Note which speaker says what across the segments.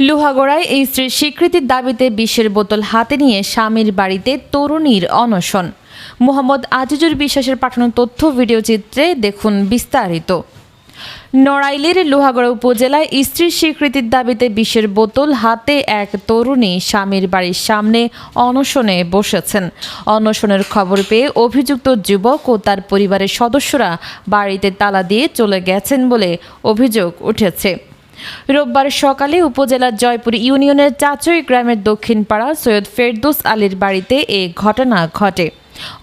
Speaker 1: লোহাগড়ায় স্ত্রীর স্বীকৃতির দাবিতে বিষের বোতল হাতে নিয়ে স্বামীর বাড়িতে তরুণীর অনশন। মোহাম্মদ আজিজুর বিশ্বাসের পাঠানো তথ্য ভিডিও চিত্রে দেখুন বিস্তারিত। নড়াইলের লোহাগড়া উপজেলায় স্ত্রীর স্বীকৃতির দাবিতে বিষের বোতল হাতে এক তরুণী স্বামীর বাড়ির সামনে অনশনে বসেছেন। অনশনের খবর পেয়ে অভিযুক্ত যুবক ও তার পরিবারের সদস্যরা বাড়িতে তালা দিয়ে চলে গেছেন বলে অভিযোগ উঠেছে। রোববার সকালে উপজেলার জয়পুর ইউনিয়নের চাচই গ্রামের দক্ষিণপাড়া সৈয়দ ফেরদৌস আলীর বাড়িতে এ ঘটনা ঘটে।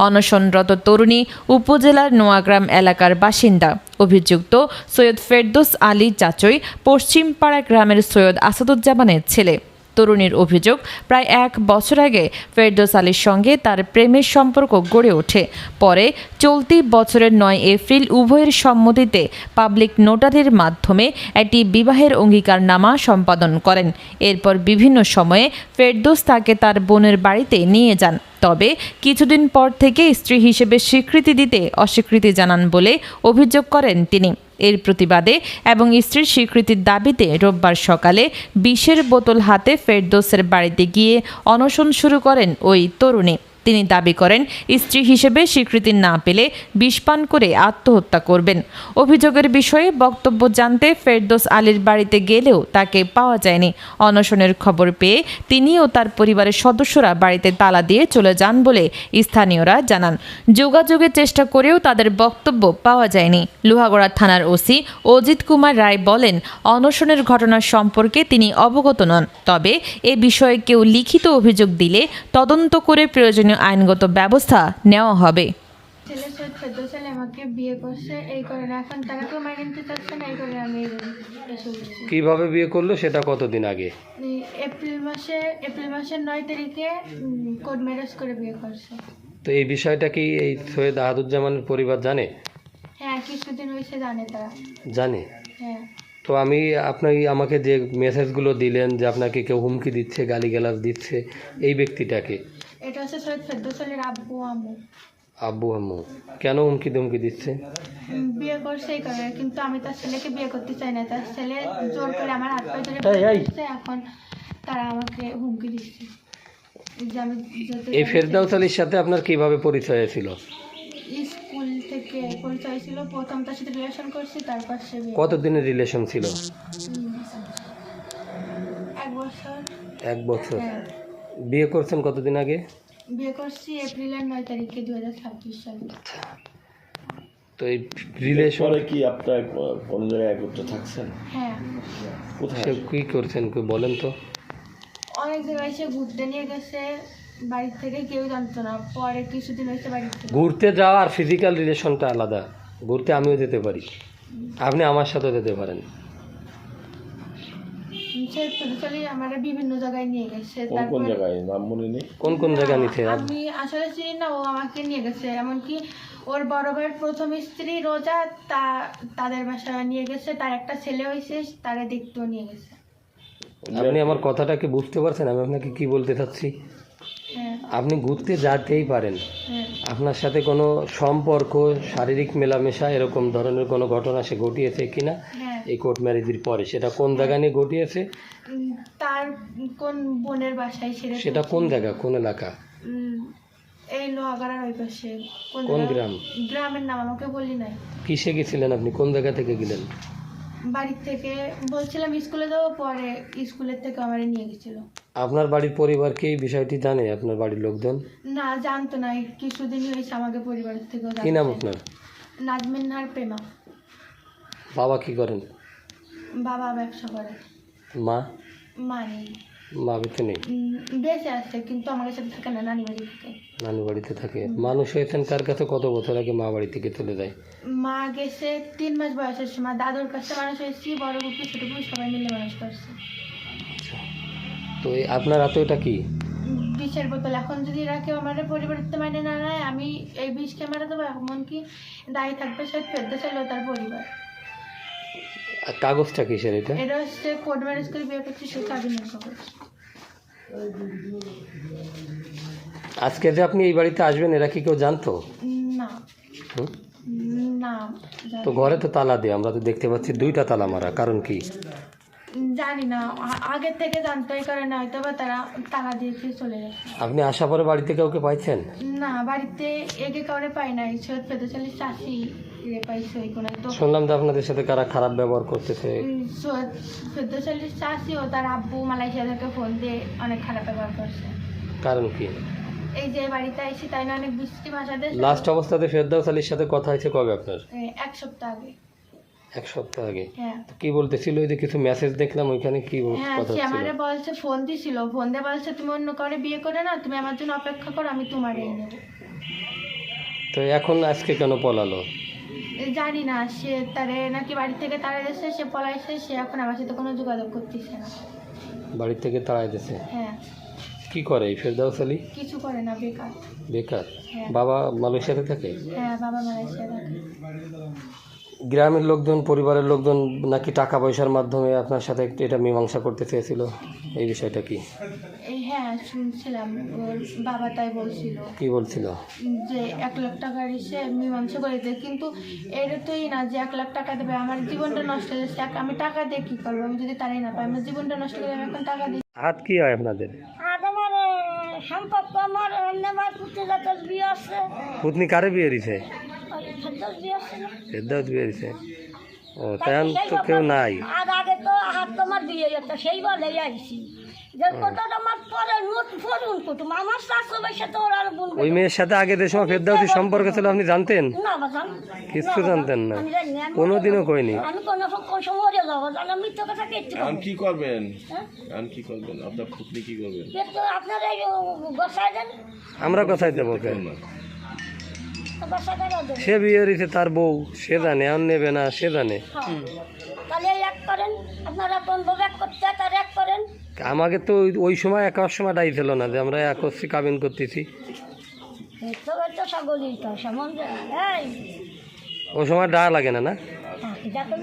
Speaker 1: অনশনরত তরুণী উপজেলার নোয়াগ্রাম এলাকার বাসিন্দা। অভিযুক্ত সৈয়দ ফেরদৌস আলী চাচই পশ্চিমপাড়া গ্রামের সৈয়দ আসাদুজ্জামানের ছেলে। তরুণীর অভিযোগ, প্রায় 1 বছর আগে ফেরদৌস আলীর সঙ্গে তার প্রেমের সম্পর্ক গড়ে ওঠে। পরে চলতি বছরের 9 এপ্রিল উভয়ের সম্মতিতে পাবলিক নোটারির মাধ্যমে একটি বিবাহের অঙ্গীকারনামা সম্পাদন করেন। এরপর বিভিন্ন সময়ে ফেরদৌস তাকে তার বোনের বাড়িতে নিয়ে যান। তবে কিছুদিন পর থেকে স্ত্রী হিসেবে স্বীকৃতি দিতে অস্বীকৃতি জানান বলে অভিযোগ করেন তিনি। এর প্রতিবাদে এবং স্ত্রীর স্বীকৃতির দাবিতে রোববার সকালে বিষের বোতল হাতে ফেরদৌসের বাড়িতে গিয়ে অনশন শুরু করেন ওই তরুণী। তিনি দাবি করেন, স্ত্রী হিসেবে স্বীকৃতি না পেলে বিষ পান করে আত্মহত্যা করবেন। অভিযোগের বিষয়ে বক্তব্য জানতে ফেরদৌস আলীর বাড়িতে গেলেও তাকে পাওয়া যায়নি। অনশনের খবর পেয়ে তিনি ও তার পরিবারের সদস্যরা বাড়িতে তালা দিয়ে চলে যান বলে স্থানীয়রা জানান। যোগাযোগের চেষ্টা করেও তাদের বক্তব্য পাওয়া যায়নি। লোহাগড়া থানার ওসি অজিত কুমার রায় বলেন, অনশনের ঘটনা সম্পর্কে তিনি অবগত নন। তবে এ বিষয়ে কেউ লিখিত অভিযোগ দিলে তদন্ত করে প্রয়োজনীয় আইনগত ব্যবস্থা নেওয়া হবে।
Speaker 2: ছেলে সৈয়দ ফেরদৌস আলী আমাকে বিয়ে করছে, এই কারণে এখন তারা কেউ মেনে নিতে চাচ্ছে না, এই কারণে আমি এসে উঠছি।
Speaker 3: কিভাবে বিয়ে করলো সেটা কতদিন আগে?
Speaker 2: এপ্রিল মাসের 9 তারিখে কোর্ট ম্যারেজ করে বিয়ে করছে।
Speaker 3: তো এই বিষয়টা কি এই সৈয়দ আহাদুজ্জামানের পরিবার জানে?
Speaker 2: হ্যাঁ, কিছুদিন হয়েছে জানে তারা।
Speaker 3: জানে?
Speaker 2: হ্যাঁ।
Speaker 3: তো আপনি আমাকে যে মেসেজগুলো দিলেন যে আপনাকে কেউ হুমকি দিচ্ছে, গালিগালাজ দিচ্ছে, এই ব্যক্তিটাকে?
Speaker 2: এটা হচ্ছে সৈয়দ ফেরদৌস আলীর আব্বু
Speaker 3: আম্মু। কেন হুমকি দিচ্ছে?
Speaker 2: বিয়ে করছে এই কারণে, কিন্তু আমি তার ছেলেকে বিয়ে করতে চাই না। তার ছেলে জোর করে আমার হাত পায়ে ধরে করছে, এখন তারা আমাকে হুমকি দিচ্ছে যে আমি
Speaker 3: এই ফেরদৌস আলীর সাথে আপনার কিভাবে পরিচয় হয়েছিল?
Speaker 2: স্কুল থেকে পরিচয় ছিল, প্রথম তার সাথে রিলেশন করছি, তারপর সে
Speaker 3: কতদিনের রিলেশন ছিল?
Speaker 2: 1 বছর।
Speaker 3: 1 বছর।
Speaker 2: হ্যাঁ।
Speaker 3: বিয়ে করছেন কতদিন আগে?
Speaker 2: বিয়ে করছি এপ্রিলের 9 তারিখে 2026 সালে।
Speaker 3: তো এই রিলেশনে
Speaker 4: কি আপনার কোন জায়গায় একত্র থাকছেন?
Speaker 2: হ্যাঁ।
Speaker 4: কোথায়?
Speaker 3: সে কি করছেন বলেন তো?
Speaker 2: অনেক জায়গায় সে ঘুরতে নিয়ে গেছে, বাড়ি থেকে কেউ জানতো না। পরে কিছুদিন হয়েছে বাড়ি থেকে।
Speaker 3: ঘুরতে যাওয়া আর ফিজিক্যাল রিলেশনটা আলাদা। ঘুরতে আমিও যেতে পারি, আপনি আমার সাথে যেতে পারেন।
Speaker 2: সে ফেরদৌস আমার বিভিন্ন জায়গায় নিয়ে গেছে।
Speaker 4: কোন জায়গায় নাম মনে নেই?
Speaker 3: কোন জায়গা নিতে?
Speaker 2: আমি আসলে চিনি না, ও আমাকে নিয়ে গেছে। এমনকি ওর বড় ভাইয়ের প্রথম স্ত্রী রোজা তাদের বাসায় নিয়ে গেছে, তার একটা ছেলে হয়েছে, তারে দেখতেও নিয়ে গেছে।
Speaker 3: আপনি আমার কথাটাকে বুঝতে পারছেন আমি আপনাকে কি বলতে চাচ্ছি?
Speaker 2: হ্যাঁ।
Speaker 3: আপনি ঘুরতে যেতেই পারেন,
Speaker 2: হ্যাঁ।
Speaker 3: আপনার সাথে কোনো সম্পর্ক, শারীরিক মেলামেশা এরকম ধরনের কোনো ঘটনা সে ঘটিয়েছে কিনা
Speaker 2: হ্যাঁ।
Speaker 3: এই কোর্ট ম্যারেজের পরে, সেটা কোন জায়গা নিয়ে ঘটিয়েছে?
Speaker 2: তার কোন বোনের বাসায়
Speaker 3: সেটা কোন জায়গা, কোন এলাকা?
Speaker 2: এই লোহাগড়ার ওই পাশে।
Speaker 3: কোন গ্রাম?
Speaker 2: গ্রামের নাম আমাকে বলি নাই।
Speaker 3: কিসে গেছিলেন আপনি? কোন জায়গা থেকে গেলেন?
Speaker 2: বাড়ির থেকে বলছিলাম স্কুলে যাবো, পরে স্কুলের থেকে আমার নিয়ে গেছিল।
Speaker 3: আপনার বাড়ির পরিবার কি এই বিষয়টি জানে? আপনার বাড়ির লোকজন?
Speaker 2: না, জানতো না। কিছুদিন হয়েছে আমাকে পরিবারের থেকেও
Speaker 3: কি নাম আপনার?
Speaker 2: নাজমিন আর প্রেমা।
Speaker 3: বাবা কি করেন?
Speaker 2: বাবা ব্যবসা করে।
Speaker 3: মা?
Speaker 2: মা নেই।
Speaker 3: মা বেঁচে নেই?
Speaker 2: বেঁচে আছে, কিন্তু আমার সাথে থাকে না, নানি বাড়ি থাকে।
Speaker 3: নানু বাড়িতে থাকে। মানুষ হয়েছেন কার কাছে? কত বছর আগে মা বাড়ি থেকে চলে যায়?
Speaker 2: মা গেছে 3 মাস বয়সের সময়। দাদুর কাছে মানুষ হয়েছি, বড় বুপি ছোট বুপি সবাই মিলে মানুষ করছে।
Speaker 3: তো আপনার হাতে ওটা কি?
Speaker 2: বিষের বোতল। এখন যদি এরা কেউ আমার পরিবারের মানে না নেয়, আমি এই বিষকে মারা দেবো। এমনকি দায়ী থাকবে সে ফেরদৌস আলী ও তার পরিবার।
Speaker 3: আর কাগজটা কিসের এটা?
Speaker 2: এটা হচ্ছে কোর্ট ম্যারেজ করে বিয়ে করছে, সে স্বাধীনের কাগজ।
Speaker 3: আজকে যে আপনি এই বাড়িতে আসবেন এরা কি কেউ জানতো?
Speaker 2: না। না।
Speaker 3: তো ঘরে তো তালা দিয়ে, আমরা তো দেখতে পাচ্ছি 2টা তালা মারা, কারণ কি?
Speaker 2: জানি না, আগের থেকে জানতো, এই কারণে হয়তো বা তারা টাকা দিয়ে খেয়ে চলে গেছে।
Speaker 3: আপনি আসার পরে বাড়িতে কাউকে পাইছেন?
Speaker 2: না, বাড়িতে একে কাউরে পাই নাই, সৈয়দ ফেদুশালী চাষি পাইছে ওইখানে। তো
Speaker 3: শুনলাম তো আপনাদের সাথে কারা খারাপ ব্যবহার করতেছে।
Speaker 2: সৈয়দ ফেদুশালী চাষি ও তার আব্বু মালয়েশিয়া থেকে ফোন দিয়ে অনেক খারাপ ব্যবহার করছে।
Speaker 3: কারণ কি?
Speaker 2: এই যে বাড়িতে আইসি তাই না, অনেক বৃষ্টি ভাষা দিয়ে
Speaker 3: লাস্ট অবস্থাতে ফেরদাউস আলীর সাথে কথা হয়েছে কবে আপনার?
Speaker 2: 1 সপ্তাহ আগে।
Speaker 3: 1 সপ্তাহ আগে।
Speaker 2: হ্যাঁ
Speaker 3: কি বলতেছিল? ওই যে কিছু মেসেজ দেখলাম ওইখানে, কি
Speaker 2: হ্যাঁ,
Speaker 3: কথা
Speaker 2: সে
Speaker 3: ছিল?
Speaker 2: আমারে বলছে, ফোন দিছিল, ফোন দিয়ে বলছে তুমি অন্য কাউরে বিয়ে করে না, তুমি আমার জন্য অপেক্ষা করো, আমি তোমারই নেব।
Speaker 3: তো এখন আজকে কেন পলালো?
Speaker 2: জানি না, সে তারে নাকি বাড়ি থেকে তাড়া দিয়েছে, সে পলাইছে, সে এখন আমার সাথে কোনো যোগাযোগ করতেছে না।
Speaker 3: বাড়ি থেকে তাড়াই দিয়েছে?
Speaker 2: হ্যাঁ।
Speaker 3: কি করে এই ফেরদাউস আলী?
Speaker 2: কিছু করে না, বেকার।
Speaker 3: বেকার?
Speaker 2: হ্যাঁ।
Speaker 3: বাবা মালয়েশিয়াতে থাকে?
Speaker 2: হ্যাঁ, বাবা মালয়েশিয়া থাকে।
Speaker 3: গ্রামের লোকজন, পরিবারের লোকজন নাকি টাকা পয়সার মাধ্যমে আপনার সাথে এটা মীমাংসা করতে চেয়েছিল, এই বিষয়টা কি?
Speaker 2: হ্যাঁ, শুনছিলাম, ওর বাবা তাই বলছিল
Speaker 3: কি বলছিল?
Speaker 2: যে 1 লাখ টাকার এসে মীমাংসা করে দেয়, কিন্তু এটা তোই না যে 1 লাখ টাকা দেবে, আমার জীবনটা নষ্ট হয়ে যাচ্ছে, আমি টাকা দিয়ে কী করবো, আমি যদি তারাই না পাই, আমার জীবনটা নষ্ট করে আমি এখন টাকা দিই।
Speaker 3: হাত কি হয় আপনাদের?
Speaker 5: আর আমার সম্পর্ক, আমার নেমার পুত্রজাতের বিয়ে আছে,
Speaker 3: পুতনি কারে বিয়ে দিছে?
Speaker 5: ফেরদৌস বিয়ে আছে না?
Speaker 3: ফেরদাউস বিয়ে দিছে? ও তেমন তো কেউ নাই।
Speaker 5: আর আগে তো হাত তোমার বিয়ে যেত, সেই বলে আইসি যে কোথাও আমার পরে নোট ফোন কুটুম আমার শাশুড়ির সাথে ওরা আর বোন।
Speaker 3: ওই মেয়ের সাথে আগে যে সময় ফেরদাউসের সম্পর্ক ছিল আপনি জানতেন?
Speaker 5: না বাজান,
Speaker 3: কিচ্ছু জানতেন না?
Speaker 5: আমি জানি না,
Speaker 3: কোনোদিনও কইনি?
Speaker 5: আমি কোন সময় যাবো জানা, মৃত্যু কথা কেটে
Speaker 4: এখন কি করবেন?
Speaker 5: হ্যাঁ?
Speaker 4: এখন কি করবেন? আপনার পুতনি কি করবেন?
Speaker 5: কিন্তু আপনারা এই গোসাই দেন,
Speaker 3: আমরা কোথায় দেবো? ওকে
Speaker 4: না।
Speaker 5: গোসাই দেন।
Speaker 3: সে বিয়ে দিছে, তার বউ, সে জানে, আর নেবে না সে জানে।
Speaker 5: তাহলে এক করেন আপনারা, কোন ভাবে এক করতে তার এক করেন।
Speaker 3: আমাকে তো ওই সময় একার সময় ডাই ছিল না যে আমরা এক হচ্ছি, কাবিন করতেছি।
Speaker 5: তো তো সকলেই তো সম্বন্ধে এই
Speaker 3: ওই সময় ডা লাগে না, না?
Speaker 5: এটা তো